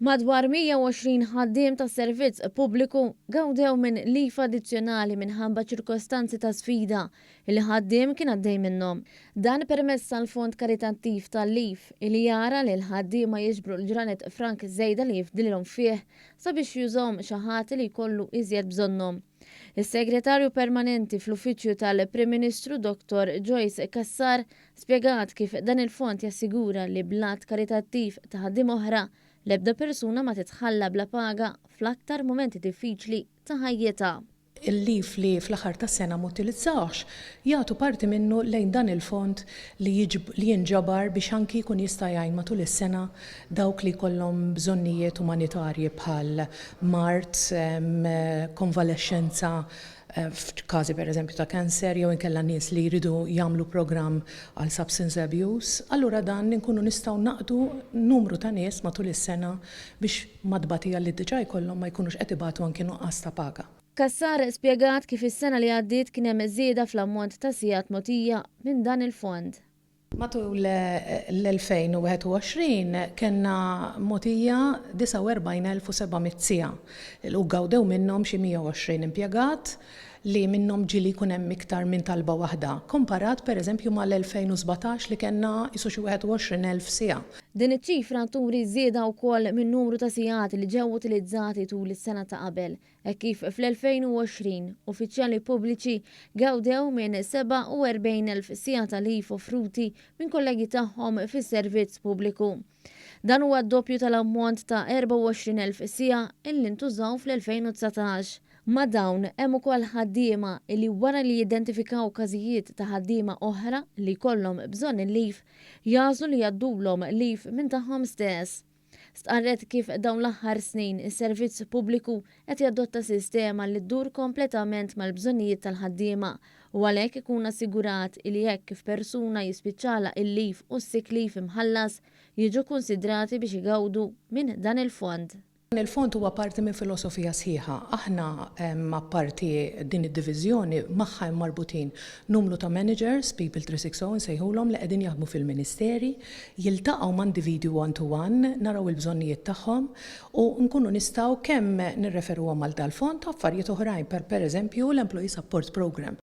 Madwar 120 ħaddiem tas servizz pubbliku gawdew minn lif addizzjonali minħabba ċirkostanzi ta' sfida li ħaddiem kien għaddej minnhom. Dan permezz tal-Fond Karitattiv tal-Lif li jara li l-ħaddiema jiġbru l-ġranet frank żejda li jifdilhom fih sabiex jużhom xi ħadd li jkollu iżjed bżonnhom. Is-Segretarju Permanenti fl-Uffiċċju tal-Prim Ministru Dr. Joyce Kassar spjegat kif dan il-fond jassigura li blat karitattiv ta' ħaddiem oħra l-ebda persuna ma titħalla bla paga fl-aktar momenti diffiċli ta' ħajjitha. Il-lif li fl-aħħar tas-sena ma utilizzawx jagħtu parti minnu lejn dan il-fond li jinġabar biex anki jkun jista' jgħin matul is-sena dawk li jkollhom bżonnijiet umanitarji bħal mart, konvalescenza, f'każi pereżempju ta' kanser jew inkella nies li jridu jagħmlu programm għal substance abuse, allura dan inkunu nistgħu naqdu numru ta' nies matul is-sena biex madbatija li diġà jkollhom ma jkunux qed ibatu anke nuqqas ta' paga. Kassar spjegat kif is-sena li għaddiet kien hemm żieda fl-ammont ta' sigħat mogħtija minn dan il-fond. Matul l-2021 kellna mogħtija 49,700 siegħa u gawdew minnhom xi 120 impjegat li minnhom ġieli jkun hemm iktar minn talba waħda, komparat pereżempju mal-2017 li kellna isu xi 21,000 siegħa. Din iċ-ċifra turi żieda wkoll min numru ta' sigħat li ġew utilizzati tul is-sena ta' qabel, hekk kif fl-2020 uffiċjali pubbliċi gawdew minn 47,000 sigħa ta' lif offruti minn kollegi tagħhom fis-servizz pubbliku. Dan huwa d-doppju tal-ammont ta' 24,000 sigħa illi ntużaw fl-2019. Ma dawn hemm ukoll ħaddiema li wara li jidentifikaw każijiet ta' ħaddiema oħra li jkollhom bżonn il-lif jażlu li jgħaddulhom lif minn tagħhom stess. Stqarret kif dawn l-aħħar snin is-servizz pubbliku qed jadotta sistema li ddur kompletament mal-bżonnijiet tal-ħaddiema u għalhekk ikun assigurat li jekk kif persuna jispiċċala il-lif u s-sick leave imħallas jiġu konsidrati biex igawdu minn dan il-fond. Il-fond huwa parti minn filosofija sħiħa. Aħna apparti din id-diviżjoni magħha marbutin numru ta' managers, People 360 nsejħulhom li qegħdin jaħdmu fil-Ministeri, jiltaqgħu ma' individwi one-to-one, naraw il-bżonnijiet tagħhom u nkunu nistgħu kemm nirreferuhom għal dal-fond ta' affarijiet oħrajn pereżempju l-Employee Support Program.